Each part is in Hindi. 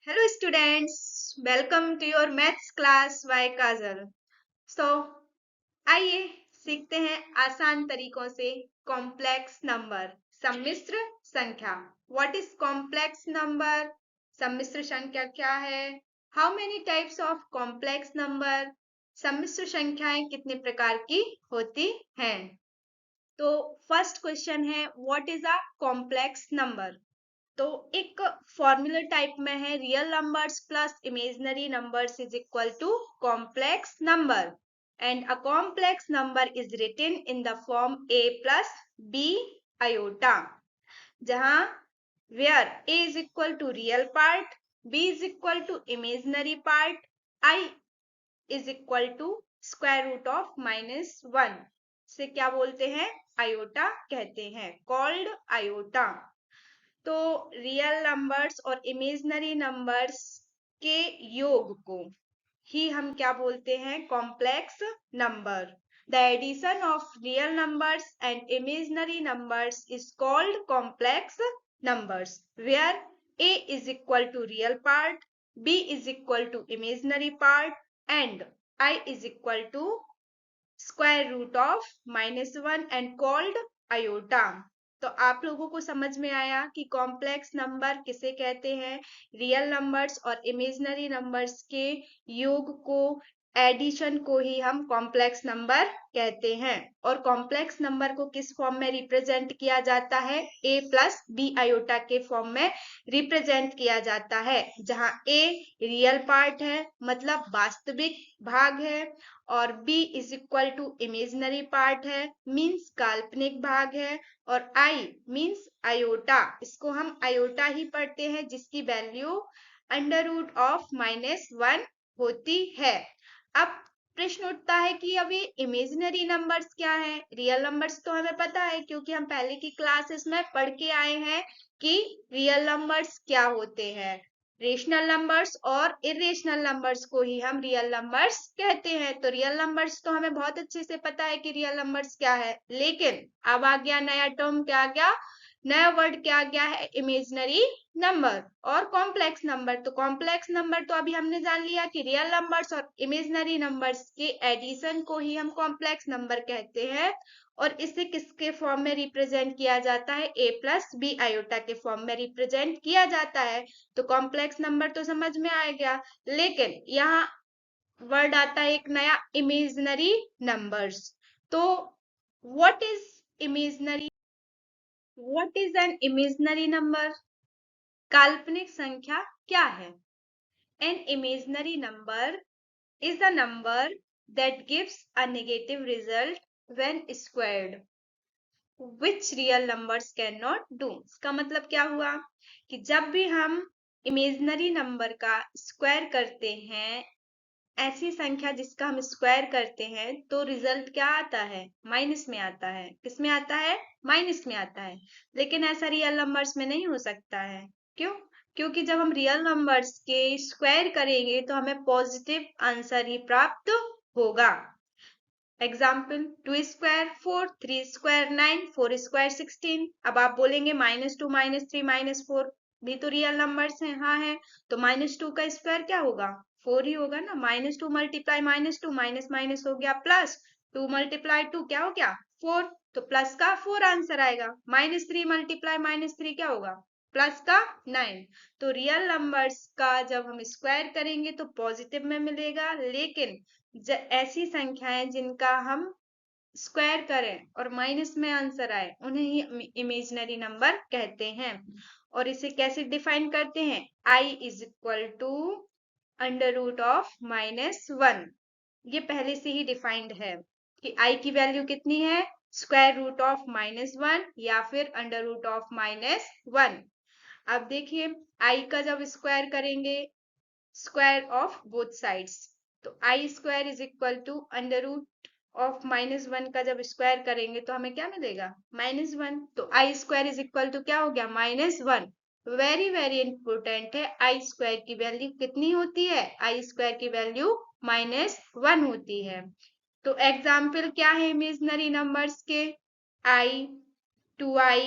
Hello students, welcome to your maths class by Kajal. So, आइए सीखते हैं आसान तरीकों से कॉम्प्लेक्स नंबर, सम्मिश्र संख्या। What is complex number? सम्मिश्र संख्या क्या है? How many types of complex number? सम्मिश्र संख्याएं कितने प्रकार की होती हैं? तो फर्स्ट क्वेश्चन है, what is a complex number? तो एक फॉर्मूला टाइप में है, real numbers plus imaginary numbers is equal to complex number and a complex number is written in the form a plus b iota, जहां where a is equal to real part, b is equal to imaginary part, i is equal to square root of -1 से क्या बोलते हैं? आयोटा कहते हैं, कॉल्ड आयोटा। तो रियल नंबर्स और इमेजिनरी नंबर्स के योग को ही हम क्या बोलते हैं? Complex number. The addition of real numbers and imaginary numbers is called complex numbers, where a is equal to real part, b is equal to imaginary part and I is equal to square root of -1 and called iota। तो आप लोगों को समझ में आया कि कॉम्प्लेक्स नंबर किसे कहते हैं? रियल नंबर्स और इमेजिनरी नंबर्स के योग को, एडिशन को ही हम कॉम्प्लेक्स नंबर कहते हैं। और कॉम्प्लेक्स नंबर को किस फॉर्म में रिप्रेजेंट किया जाता है? a प्लस बी आयोटा के फॉर्म में रिप्रेजेंट किया जाता है, जहां a रियल पार्ट है मतलब वास्तविक भाग है, और b is equal to imaginary part है मीन्स काल्पनिक भाग है, और i मीन्स आयोटा, इसको हम आयोटा ही पढ़ते हैं, जिसकी वैल्यू अंडर रूट ऑफ -1 होती है। अब प्रश्न उठता है कि अभी इमेजिनरी नंबर्स क्या है? रियल नंबर्स तो हमें पता है क्योंकि हम पहले की क्लासेस में पढ़ के आए हैं कि रियल नंबर्स क्या होते हैं। रेशनल नंबर्स और इरेशनल नंबर्स को ही हम रियल नंबर्स कहते हैं। तो रियल नंबर्स तो हमें बहुत अच्छे से पता है कि रियल नंबर्स क्या है, लेकिन अब आ गया नया टर्म, क्या आ गया? नया वर्ड क्या आ गया है? इमेजिनरी नंबर और कॉम्प्लेक्स नंबर। तो कॉम्प्लेक्स नंबर तो अभी हमने जान लिया कि रियल नंबर्स और इमेजिनरी नंबर्स के एडिशन को ही हम कॉम्प्लेक्स नंबर कहते हैं, और इसे किसके फॉर्म में रिप्रेजेंट किया जाता है? a प्लस बी आयोटा के फॉर्म में रिप्रेजेंट किया जाता है। तो कॉम्प्लेक्स नंबर तो समझ में आ गया, लेकिन यहाँ वर्ड आता है एक नया, इमेजिनरी नंबर्स। तो what is imaginary? What is an imaginary number? काल्पनिक संख्या क्या है? An imaginary number is a number that gives a negative result when squared, which real numbers cannot do। इसका मतलब क्या हुआ कि जब भी हम इमेजिनरी नंबर का स्क्वायर करते हैं, ऐसी संख्या जिसका हम स्क्वायर करते हैं, तो रिजल्ट क्या आता है? माइनस में आता है। किस में आता है? माइनस में आता है। लेकिन ऐसा रियल नंबर्स में नहीं हो सकता है। क्यों? क्योंकि जब हम रियल नंबर्स के स्क्वायर करेंगे तो हमें पॉजिटिव आंसर ही प्राप्त होगा। Example, 2 square 4, 3 square 9, 4 square 16। अब आप बोलेंगे -2 -3 -4 भी तो रियल नंबर्स हैं। हाँ है, तो -2 का स्क्वायर क्या होगा? 4 ही होगा ना। -2 मल्टीप्लाई -2, माइनस माइनस हो गया प्लस, 2 मल्टीप्लाई 2 क्या हो गया? 4, तो प्लस का 4 आंसर आएगा। -3 मल्टीप्लाई -3 क्या होगा? प्लस का 9। तो रियल नंबर्स का जब हम स्क्वायर करेंगे तो पॉजिटिव में मिलेगा, लेकिन ऐसी संख्याएं जिनका हम स्क्वायर करें और माइनस में आंसर आए, उन्हें ही इमेजिनरी नंबर कहते हैं। और इसे कैसे डिफाइन करते हैं? i is equal to under root of -1। ये पहले से ही डिफाइंड है कि i की वैल्यू कितनी है? स्क्वायर रूट ऑफ -1 या फिर अंडर रूट ऑफ -1। अब देखिए, i का जब स्क्वायर करेंगे, स्क्वायर ऑफ बोथ साइड्स, तो i square is equal to under root of -1 का जब स्क्वायर करेंगे तो हमें क्या मिलेगा? -1। तो i square is equal to क्या हो गया? -1। वेरी वेरी इंपॉर्टेंट है, आई स्क्वायर की वैल्यू कितनी होती है? आई स्क्वायर की वैल्यू -1 होती है। तो एग्जाम्पल क्या है इमेजिनरी नंबर्स के? i, 2i,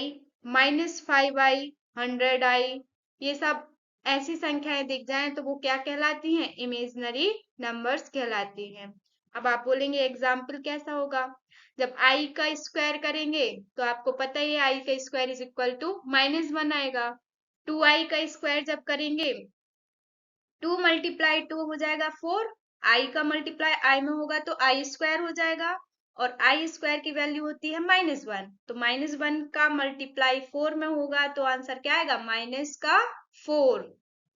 -5i, 100i, ये सब ऐसी संख्याएं दिख जाएं तो वो क्या कहलाती हैं? इमेजिनरी नंबर्स कहलाती हैं। अब आप बोलेंगे एग्जाम्पल कैसा होगा? जब आई का स्क्वायर करेंगे तो आपको पता ही है आई का स्क्वायर इज इक्वल टू -1 आएगा। 2i का स्क्वायर जब करेंगे 2 मल्टीप्लाई 2 हो जाएगा 4, आई का मल्टीप्लाई आई में होगा तो आई स्क्वायर हो जाएगा, और आई स्क्वायर की वैल्यू होती है -1, तो -1 का मल्टीप्लाई 4 में होगा तो आंसर क्या आएगा? माइनस का 4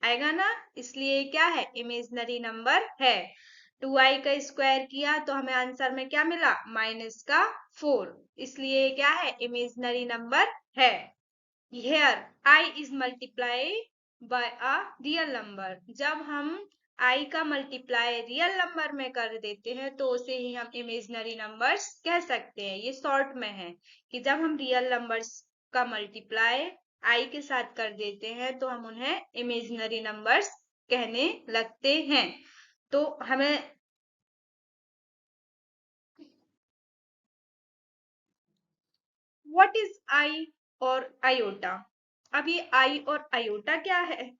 आएगा ना। इसलिए क्या है? इमेजिनरी नंबर है। 2i का स्क्वायर किया तो हमें आंसर में क्या मिला? माइनस का 4, इसलिए क्या है? इमेजिनरी नंबर है। Here I is multiply by a real number। जब हम I का मल्टीप्लाई रियल नंबर में कर देते हैं तो उसे ही हम इमेजिनरी नंबर्स कह सकते हैं। ये शॉर्ट में है कि जब हम रियल नंबर्स का मल्टीप्लाई I के साथ कर देते हैं तो हम उन्हें इमेजिनरी नंबर्स कहने लगते हैं। तो हमें व्हाट इज आई और आयोटा? अब ये आई और आयोटा क्या है?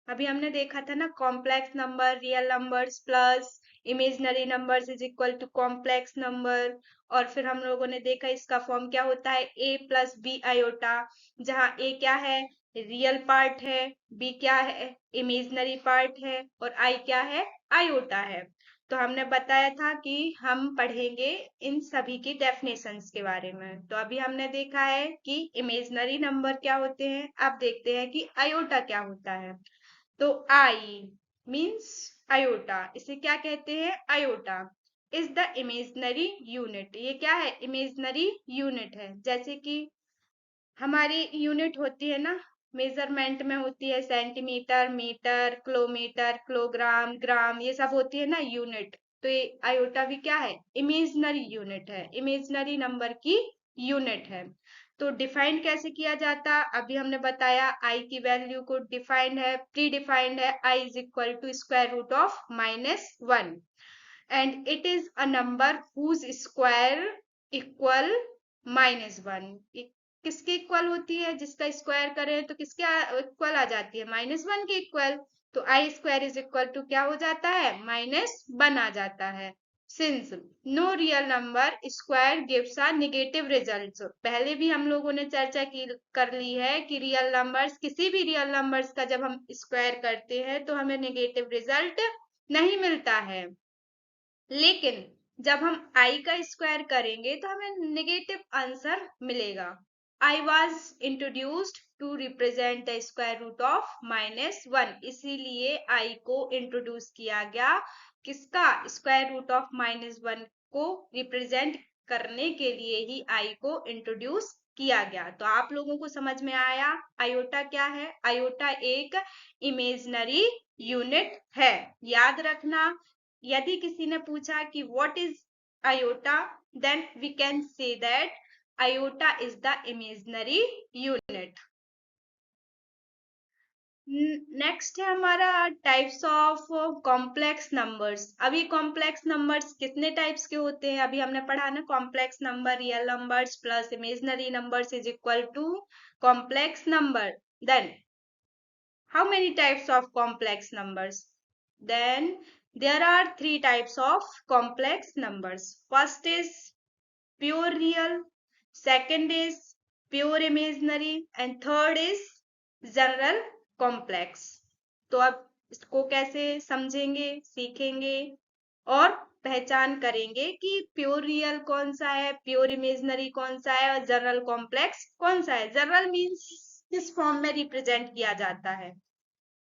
अभी हमने देखा था ना, complex number, real numbers plus imaginary numbers is equal to complex number. और फिर हम लोगों ने देखा इसका फॉर्म क्या होता है? ए प्लस बी आयोटा, जहाँ ए क्या है? रियल पार्ट है, बी क्या है? इमेजिनरी पार्ट है, और आई क्या है? आयोटा है। तो हमने बताया था कि हम पढ़ेंगे इन सभी की डेफिनेशंस के बारे में। तो अभी हमने देखा है कि इमेजिनरी नंबर क्या होते हैं, अब देखते हैं कि आयोटा क्या होता है। तो आई मीन्स आयोटा, इसे क्या कहते हैं? Iota is the imaginary unit. ये क्या है? इमेजिनरी यूनिट है। जैसे कि हमारी यूनिट होती है ना, मेजरमेंट में होती है सेंटीमीटर, मीटर, किलोमीटर, किलोग्राम, ग्राम, ये सब होती है ना यूनिट। तो ये आयोटा भी क्या है? इमेजिनरी यूनिट है, इमेजिनरी नंबर की यूनिट है। तो डिफाइंड कैसे किया जाता? अभी हमने बताया आई की वैल्यू को डिफाइंड है, प्री डिफाइंड है, i is equal to square root of -1, and it is a number whose square equal -1। किसके इक्वल होती है? जिसका स्क्वायर करें तो किसके इक्वल आ जाती है? -1 के इक्वल। तो i square is equal to क्या हो जाता है? -1 आ जाता है। Since no real number square gives a negative result. पहले भी हम लोगों ने चर्चा की कर ली है कि रियल नंबर्स, किसी भी रियल नंबर्स का जब हम स्क्वायर करते हैं तो हमें नेगेटिव रिजल्ट नहीं मिलता है। लेकिन जब हम आई का स्क्वायर करेंगे तो हमें नेगेटिव आंसर मिलेगा। I was introduced to represent the square root of -1, इसीलिए आई को इंट्रोड्यूस किया गया। किसका? स्क्वायर रूट ऑफ -1 को रिप्रेजेंट करने के लिए ही आई को इंट्रोड्यूस किया गया। तो आप लोगों को समझ में आया आयोटा क्या है? आयोटा एक इमेजिनरी यूनिट है। याद रखना, यदि किसी ने पूछा कि what is iota, then we can say that iota is the imaginary unit. Next है हमारा टाइप्स ऑफ कॉम्प्लेक्स नंबर्स। अभी कॉम्प्लेक्स नंबर्स कितने टाइप्स के होते हैं? अभी हमने पढ़ा ना, complex number, real numbers plus imaginary numbers is equal to complex number. Then how many types of complex numbers? Then there are three types of complex numbers. First is pure real, second is pure imaginary, and third is general complex। तो अब इसको कैसे समझेंगे, सीखेंगे और पहचान करेंगे कि प्योर रियल कौन सा है, प्योर इमेजिनरी कौन सा है, और जनरल कॉम्प्लेक्स कौन सा है। जनरल मीन्स किस फॉर्म में रिप्रेजेंट किया जाता है?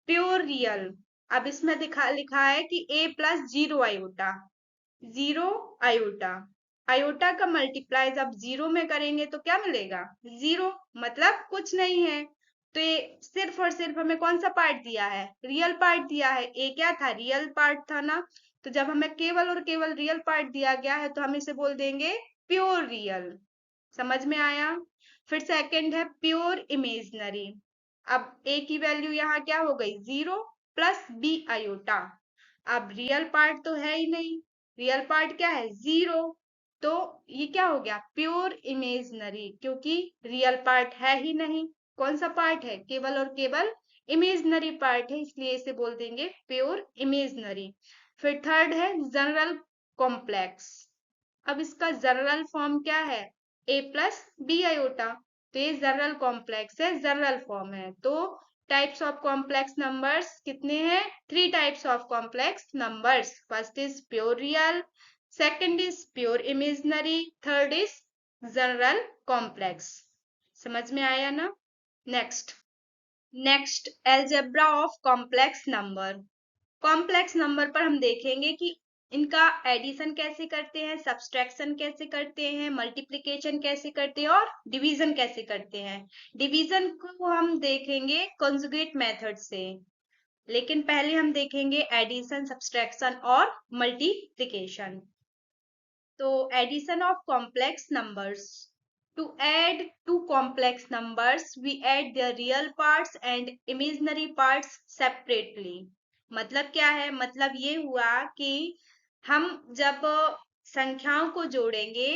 Pure real. अब इसमें लिखा है कि a plus 0 iota, 0 iota, iota का मल्टीप्लाई जब 0 में करेंगे तो क्या मिलेगा? 0, मतलब कुछ नहीं है। तो ये सिर्फ और सिर्फ हमें कौन सा पार्ट दिया है? रियल पार्ट दिया है। ए क्या था? रियल पार्ट था ना। तो जब हमें केवल और केवल रियल पार्ट दिया गया है तो हम इसे बोल देंगे प्योर रियल। समझ में आया? फिर सेकंड है प्योर इमेजिनरी। अब ए की वैल्यू यहाँ क्या हो गई? 0 प्लस बी आयोटा। अब रियल पार्ट तो है ही नहीं, रियल पार्ट क्या है? 0। तो ये क्या हो गया? प्योर इमेजिनरी, क्योंकि रियल पार्ट है ही नहीं। कौन सा पार्ट है? केवल और केवल इमेजनरी पार्ट है इसलिए इसे बोल देंगे प्योर इमेजनरी। फिर थर्ड है जनरल कॉम्प्लेक्स। अब इसका जनरल फॉर्म क्या है, a प्लस बी आयोटा, तो ये जनरल कॉम्प्लेक्स है, जनरल फॉर्म है। तो टाइप्स ऑफ कॉम्प्लेक्स नंबर्स कितने हैं, 3 types of complex numbers. First is pure real, second is pure imaginary, third is general complex. समझ में आया ना। Next algebra of complex number. Complex number पर हम देखेंगे कि इनका एडिशन कैसे करते हैं, सब्सट्रैक्शन कैसे करते हैं, मल्टीप्लिकेशन कैसे करते हैं और डिवीजन कैसे करते हैं। डिवीजन को हम देखेंगे कॉन्जुगेट मेथड से, लेकिन पहले हम देखेंगे एडिशन, सब्सट्रैक्शन और मल्टीप्लिकेशन। तो addition of complex numbers. To add two complex numbers, we add their real parts and imaginary parts separately. मतलब क्या है, मतलब ये हुआ कि हम जब संख्याओं को जोड़ेंगे,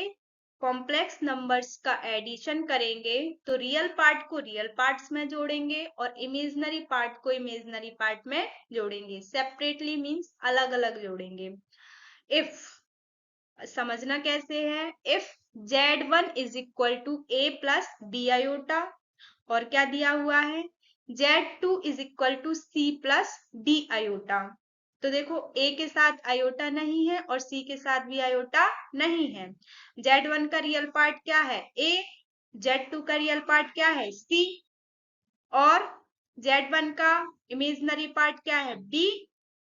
कॉम्प्लेक्स नंबर्स का एडिशन करेंगे, तो रियल पार्ट को रियल पार्ट्स में जोड़ेंगे और इमेजिनरी पार्ट को इमेजिनरी पार्ट में जोड़ेंगे। सेपरेटली मीन्स अलग अलग जोड़ेंगे। इफ समझना कैसे है, if Z1 is equal to a plus b iota, और क्या दिया हुआ है, Z2 is equal to c plus d iota. तो देखो ए के साथ आयोटा नहीं है और सी के साथ भी आयोटा नहीं है। Z1 का रियल पार्ट क्या है, ए, Z2 का रियल पार्ट क्या है, सी, और Z1 का इमेजिनरी पार्ट क्या है, बी,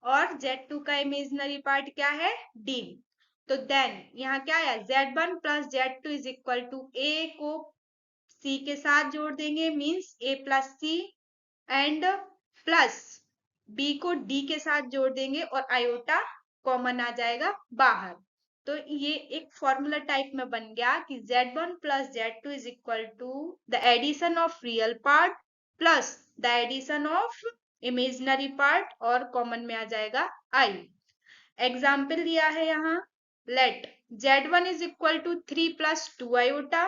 और Z2 का इमेजिनरी पार्ट क्या है, डी। तो देन यहाँ क्या है, Z1 plus Z2 is equal to A को सी के साथ जोड़ देंगे, means A plus C, and plus B को डी के साथ जोड़ देंगे और आयोटा कॉमन आ जाएगा बाहर। तो ये एक फॉर्मूला टाइप में बन गया कि Z1 plus Z2 is equal to the addition of real part plus the addition of imaginary part, और कॉमन में आ जाएगा आई। एग्जाम्पल दिया है यहाँ, let Z1 is equal to 3 plus 2 iota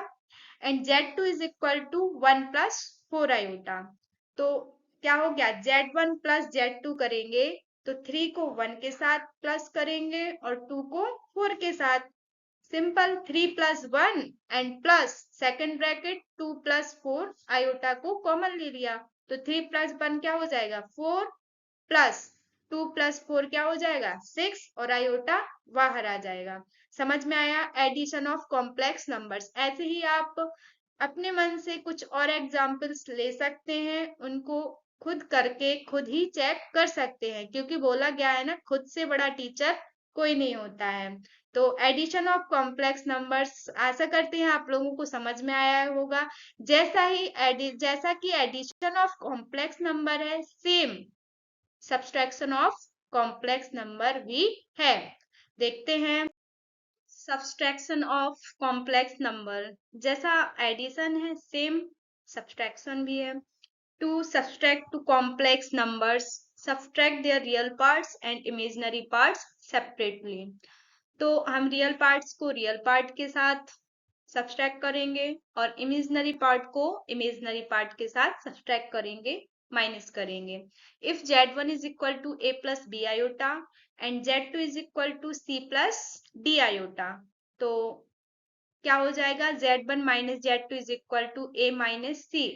and Z2 is equal to 1 plus 4 iota. तो क्या हो गया, Z1 प्लस Z2 करेंगे तो 3 को 1 के साथ प्लस करेंगे और 2 को 4 के साथ। Simple, 3 plus 1 and plus second bracket 2 plus 4 iota को कॉमन ले लिया, तो 3 प्लस 1 क्या हो जाएगा, 4 प्लस 2 प्लस 4 क्या हो जाएगा, 6, और आयोटा बाहर आ जाएगा। समझ में आया एडिशन ऑफ कॉम्प्लेक्स नंबर्स। ऐसे ही आप अपने मन से कुछ और एग्जाम्पल्स ले सकते हैं, उनको खुद करके खुद ही चेक कर सकते हैं, क्योंकि बोला गया है ना, खुद से बड़ा टीचर कोई नहीं होता है। तो एडिशन ऑफ कॉम्प्लेक्स नंबर्स, आशा करते हैं आप लोगों को समझ में आया होगा। जैसा कि एडिशन ऑफ कॉम्प्लेक्स नंबर है, same subtraction of complex number भी है। देखते हैं सब्सट्रैक्शन ऑफ कॉम्प्लेक्स नंबर। जैसा एडिशन है, सेम सब्सट्रैक्शन भी है। To subtract two complex numbers, subtract their real parts and imaginary parts separately. तो हम रियल पार्ट्स को रियल पार्ट के साथ सब्सट्रैक्ट करेंगे और इमेजिनरी पार्ट को इमेजिनरी पार्ट के साथ सब्सट्रैक्ट करेंगे, माइनस करेंगे। If Z1 is equal to a plus b iota and Z2 is equal to c plus d iota, तो क्या हो जाएगा, Z1 minus Z2 is equal to a minus c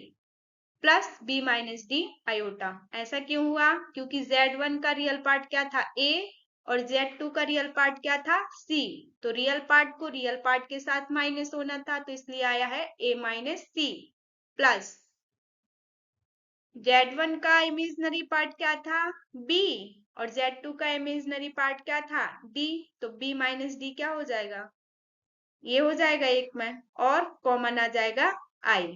plus b minus d iota. ऐसा क्यों हुआ, क्योंकि Z1 का रियल पार्ट क्या था, ए, और Z2 का रियल पार्ट क्या था, C। तो रियल पार्ट को रियल पार्ट के साथ माइनस होना था, तो इसलिए आया है A minus C plus Z1 का इमेजिनरी पार्ट क्या था, B, और Z2 का इमेजिनरी पार्ट क्या था, D। तो B माइनस D क्या हो जाएगा, ये हो जाएगा एक में, और कॉमन आ जाएगा I,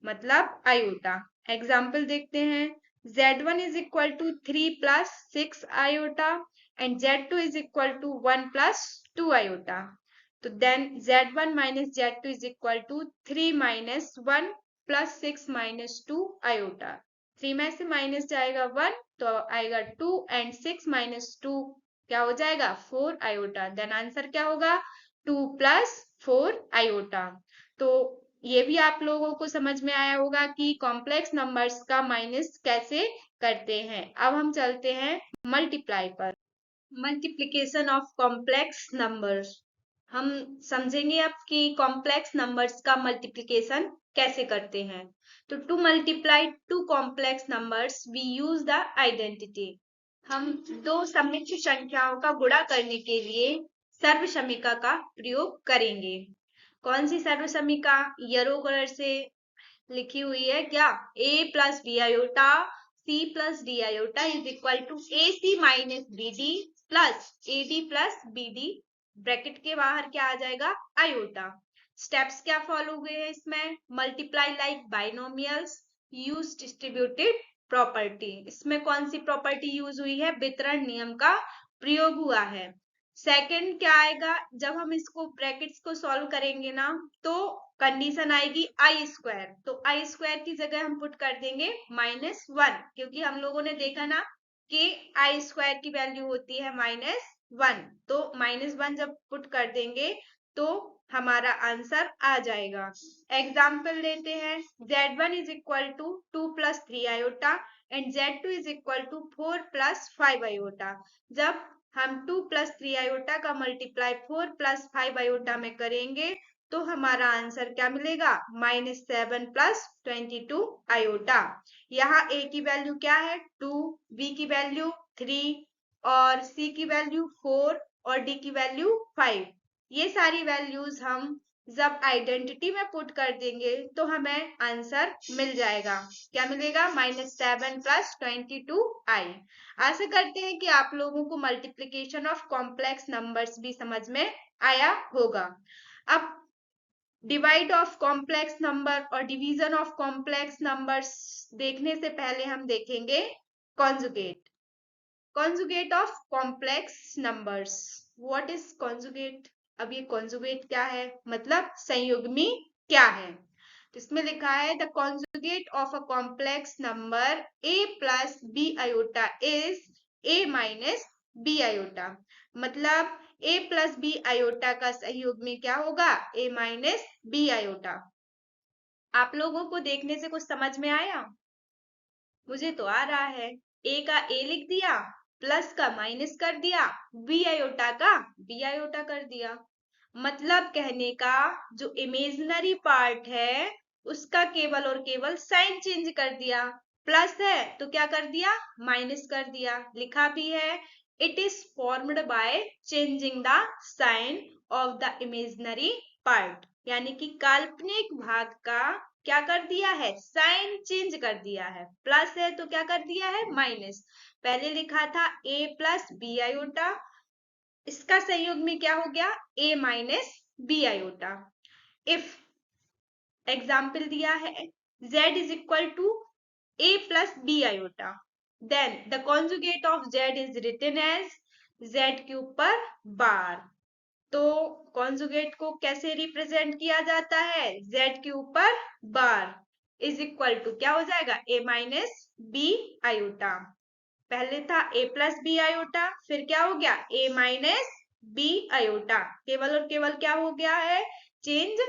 मतलब आयोटा। एग्जाम्पल देखते हैं, Z1 is equal to 3 plus 6 iota and Z2 is equal to 1 plus 2 iota. तो then Z1 minus Z2 is equal to 3 minus 1 plus 6 minus 2 iota. 3 में से माइनस जाएगा 1 तो आएगा 2 एंड 6 माइनस 2 क्या हो जाएगा, 4 आयोटा। देन आंसर क्या होगा, 2 प्लस 4 आयोटा। तो ये भी आप लोगों को समझ में आया होगा कि कॉम्प्लेक्स नंबर्स का माइनस कैसे करते हैं। अब हम चलते हैं मल्टीप्लाई पर। मल्टीप्लिकेशन ऑफ कॉम्प्लेक्स नंबर्स हम समझेंगे अब कि कॉम्प्लेक्स नंबर्स का मल्टीप्लिकेशन कैसे करते हैं। तो to multiply two complex numbers we use the identity. हम दो सम्मिश्र संख्याओं का गुणा करने के लिए सर्वसमीका का प्रयोग करेंगे। कौन सी सर्वसमीका? येलो कलर से लिखी हुई है क्या? a plus b iota c plus d iota is equal to a c minus b d plus a d plus b d. Bracket के बाहर क्या आ जाएगा? आयोटा। स्टेप्स क्या फॉलो हुए हैं इसमें? Multiply like binomials, use distributed property. इसमें कौन सी प्रॉपर्टी यूज हुई है? वितरण नियम का प्रयोग हुआ है। सेकंड क्या आएगा? जब हम इसको ब्रैकेट्स को सॉल्व करेंगे ना, तो कंडीशन आएगी आई स्क्वायर। तो आई स्क्वायर की जगह हम पुट कर देंगे -1, क्योंकि हम लोगों ने देखा ना कि आई स्क्वायर की वैल्यू होती है -1। तो -1 जब पुट कर देंगे तो हमारा आंसर आ जाएगा। एग्जाम्पल लेते हैं। z1 is equal to 2 plus 3 iota and z2 is equal to 4 plus 5 iota. जब हम 2 प्लस 3 आयोटा का मल्टीप्लाई 4 प्लस 5 आयोटा में करेंगे तो हमारा आंसर क्या मिलेगा? -7 प्लस 22 आयोटा। यहाँ a की वैल्यू क्या है? 2, b की वैल्यू 3 और c की वैल्यू 4 और d की वैल्यू 5। ये सारी वैल्यूज हम जब आइडेंटिटी में पुट कर देंगे तो हमें आंसर मिल जाएगा। क्या मिलेगा? -7 प्लस 22i। आशा करते हैं कि आप लोगों को मल्टीप्लिकेशन ऑफ कॉम्प्लेक्स नंबर्स भी समझ में आया होगा। अब डिवाइड ऑफ कॉम्प्लेक्स नंबर और डिवीजन ऑफ कॉम्प्लेक्स नंबर्स देखने से पहले हम देखेंगे conjugate. Conjugate of complex numbers. What is conjugate? अब ये कॉन्जुगेट क्या है, मतलब संयुग्मी क्या है? तो इसमें लिखा है the conjugate of a complex number a plus b iota is a minus b iota. मतलब a प्लस बी आयोटा का संयुग्मी क्या होगा? a minus b iota. आप लोगों को देखने से कुछ समझ में आया? मुझे तो आ रहा है। a का a लिख दिया, प्लस का माइनस कर दिया, बी आयोटा का बी आयोटा कर दिया। मतलब कहने का जो इमेजिनरी पार्ट है उसका केवल और केवल साइन चेंज कर दिया। प्लस है तो क्या कर दिया? माइनस कर दिया। लिखा भी है it is formed by changing the sign of the imaginary part. यानी कि काल्पनिक भाग का क्या कर दिया है? साइन चेंज कर दिया है। प्लस है तो क्या कर दिया है? माइनस। पहले लिखा था a प्लस बी आयोटा, इसका संयोग में क्या हो गया? a minus b iota. If example दिया है z is equal to a plus b iota, then the conjugate of z is written as z के ऊपर बार। तो कॉन्जुगेट को कैसे रिप्रेजेंट किया जाता है? z के ऊपर बार इज इक्वल टू क्या हो जाएगा? a minus b iota. पहले था a प्लस बी आयोटा, फिर क्या हो गया? a minus b iota. केवल और केवल क्या हो गया है? चेंज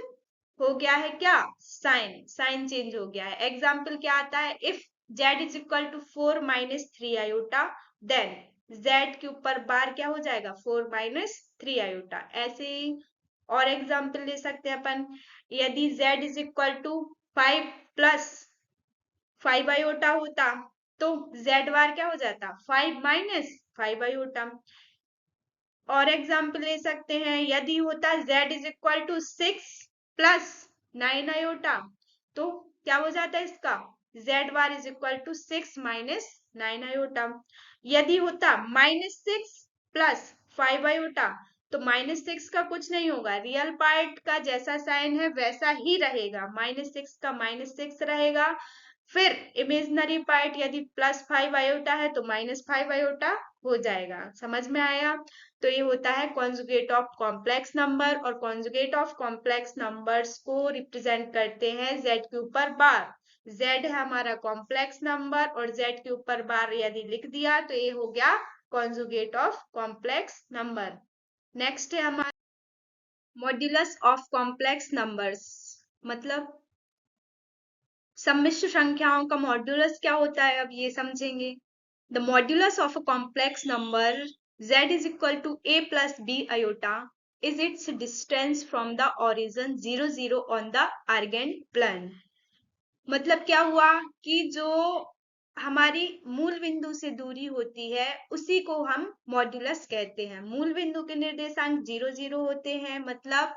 हो गया है क्या? साइन, साइन चेंज हो गया है। एग्जाम्पल क्या आता है? If z is equal to 4 minus 3 iota, then z के ऊपर बार क्या हो जाएगा? 4 माइनस 3 आयोटा। ऐसे ही और एग्जाम्पल ले सकते हैं अपन। यदि z is equal to 5 plus 5 iota होता तो z बार क्या हो जाता? 5 माइनस 5 आयोटा। और एग्जाम्पल ले सकते हैं, यदि होता z is equal to 6 plus 9 iota, तो क्या हो जाता है इसका? z bar is equal to 6 minus 9 iota. यदि होता -6 प्लस 5 आयोटा, तो -6 का कुछ नहीं होगा, रियल पार्ट का जैसा साइन है वैसा ही रहेगा, -6 का -6 रहेगा। फिर इमेजिनरी पार्ट यदि +5 आयोटा है तो -5 आयोटा हो जाएगा। समझ में आया? तो ये होता है कॉन्जुगेट ऑफ कॉम्प्लेक्स नंबर, और कॉन्जुगेट ऑफ कॉम्प्लेक्स नंबर्स को रिप्रेजेंट करते हैं z के ऊपर बार। z है हमारा कॉम्प्लेक्स नंबर और z के ऊपर बार यदि लिख दिया तो ये हो गया conjugate of complex number. Next है हमारा मॉड्यूलस ऑफ कॉम्प्लेक्स नंबर्स। मतलब सम्मिश्र संख्याओं का मॉड्यूलस क्या होता है, अब ये समझेंगे। The modulus of a complex number z is equal to a plus b iota is its distance from the origin 0 0 on the argand plane। मतलब क्या हुआ कि जो हमारी मूल बिंदु से दूरी होती है उसी को हम मॉड्यूलस कहते हैं। मूल बिंदु के निर्देशांक 0 0 होते हैं, मतलब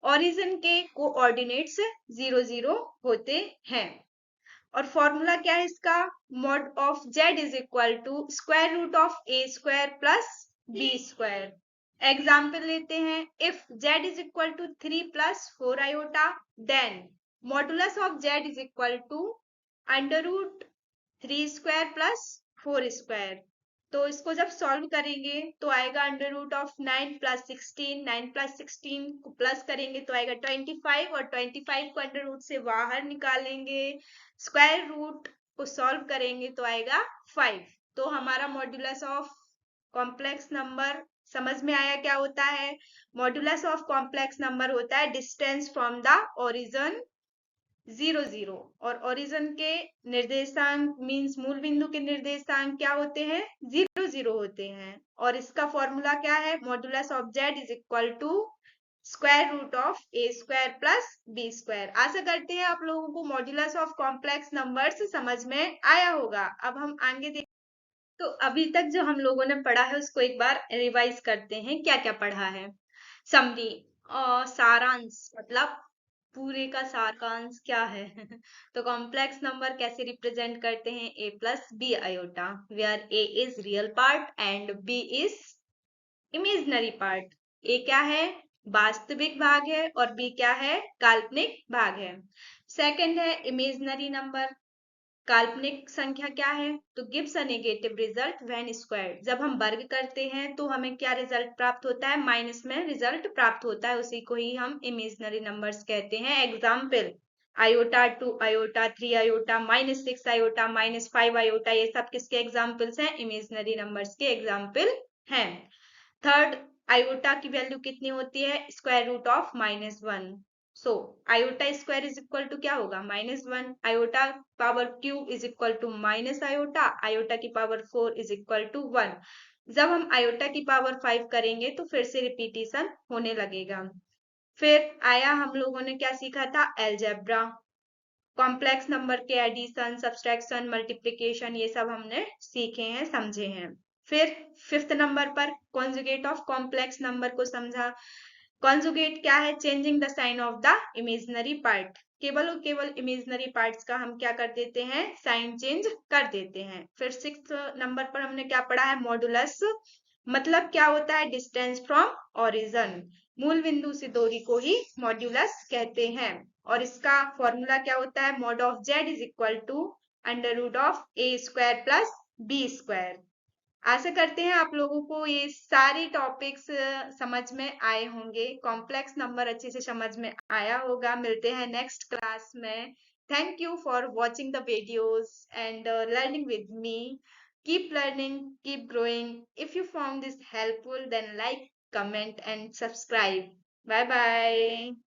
ओरिजिन के कोऑर्डिनेट्स 0 0 होते हैं। और फॉर्मूला क्या है इसका, mod of z is equal to square root of a square plus b square. Example लेते हैं, if z is equal to 3 plus 4 iota then modulus of z is equal to under root 3 square plus 4 square. तो इसको जब सॉल्व करेंगे तो आएगा under root of 9 plus 16, 9 plus 16 को प्लस करेंगे तो आएगा 25, और 25 को अंडर रूट से बाहर निकालेंगे, स्क्वायर रूट को सॉल्व करेंगे तो आएगा 5। तो हमारा मॉड्यूलस ऑफ कॉम्प्लेक्स नंबर समझ में आया क्या होता है। मॉड्यूलस ऑफ कॉम्प्लेक्स नंबर होता है डिस्टेंस फ्रॉम द ओरिजिन 0 0, और ओरिजिन के निर्देशांक मींस मूल बिंदु के निर्देशांक क्या होते हैं, 0 0 होते हैं। और इसका फॉर्मूला क्या है, modulus of z is equal to square root of a square plus b square. आशा करते हैं आप लोगों को मॉड्यूलस ऑफ कॉम्प्लेक्स नंबर्स समझ में आया होगा। अब हम आगे देख, तो अभी तक जो हम लोगों ने पढ़ा है उसको एक बार रिवाइज करते हैं, क्या क्या पढ़ा है। समरी और सारांश, मतलब पूरे का सारांश क्या है। तो कॉम्प्लेक्स नंबर कैसे रिप्रेजेंट करते हैं, a plus b iota, where a is real part and b is imaginary part. a क्या है, वास्तविक भाग है, और b क्या है, काल्पनिक भाग है। सेकंड है इमेजिनरी नंबर, काल्पनिक संख्या क्या है, तो gives a negative result when squared. जब हम वर्ग करते हैं तो हमें क्या रिजल्ट प्राप्त होता है, माइनस में रिजल्ट प्राप्त होता है, उसी को ही हम इमेजिनरी नंबर्स कहते हैं। Example iota 2 iota 3 iota -6 iota -5 iota, ये सब किसके एग्जाम्पल्स हैं, इमेजिनरी नंबर्स के एग्जाम्पल हैं। थर्ड, आयोटा की वैल्यू कितनी होती है, square root of -1। So iota square is equal to क्या होगा, -1। Iota power cube is equal to minus iota, iota की पावर 4 इज इक्वल टू 1। जब हम आयोटा की पावर 5 करेंगे तो फिर से रिपीटिशन होने लगेगा। फिर आया, हम लोगों ने क्या सीखा था, एलजेब्रा, कॉम्प्लेक्स नंबर के एडिशन, सब्सट्रैक्शन, मल्टीप्लिकेशन, ये सब हमने सीखे हैं, समझे हैं। फिर फिफ्थ नंबर पर कॉन्जुगेट ऑफ कॉम्प्लेक्स नंबर को समझा। कॉन्जुगेट क्या है, changing the sign of the imaginary part. केवल और केवल इमेजिनरी पार्ट्स का हम क्या कर देते हैं, साइन चेंज कर देते हैं। फिर सिक्स्थ नंबर पर हमने क्या पढ़ा है, मॉडुलस, मतलब क्या होता है, डिस्टेंस फ्रॉम ओरिजिन, मूल बिंदु से दूरी को ही मॉड्यूलस कहते हैं। और इसका फॉर्मूला क्या होता है, mod of z is equal to under root of a square plus b square. आशा करते हैं आप लोगों को ये सारे टॉपिक्स समझ में आए होंगे, कॉम्प्लेक्स नंबर अच्छे से समझ में आया होगा। मिलते हैं नेक्स्ट क्लास में। Thank you for watching the videos and learning with me. Keep learning, keep growing. If you found this helpful, then like, comment and subscribe. Bye bye.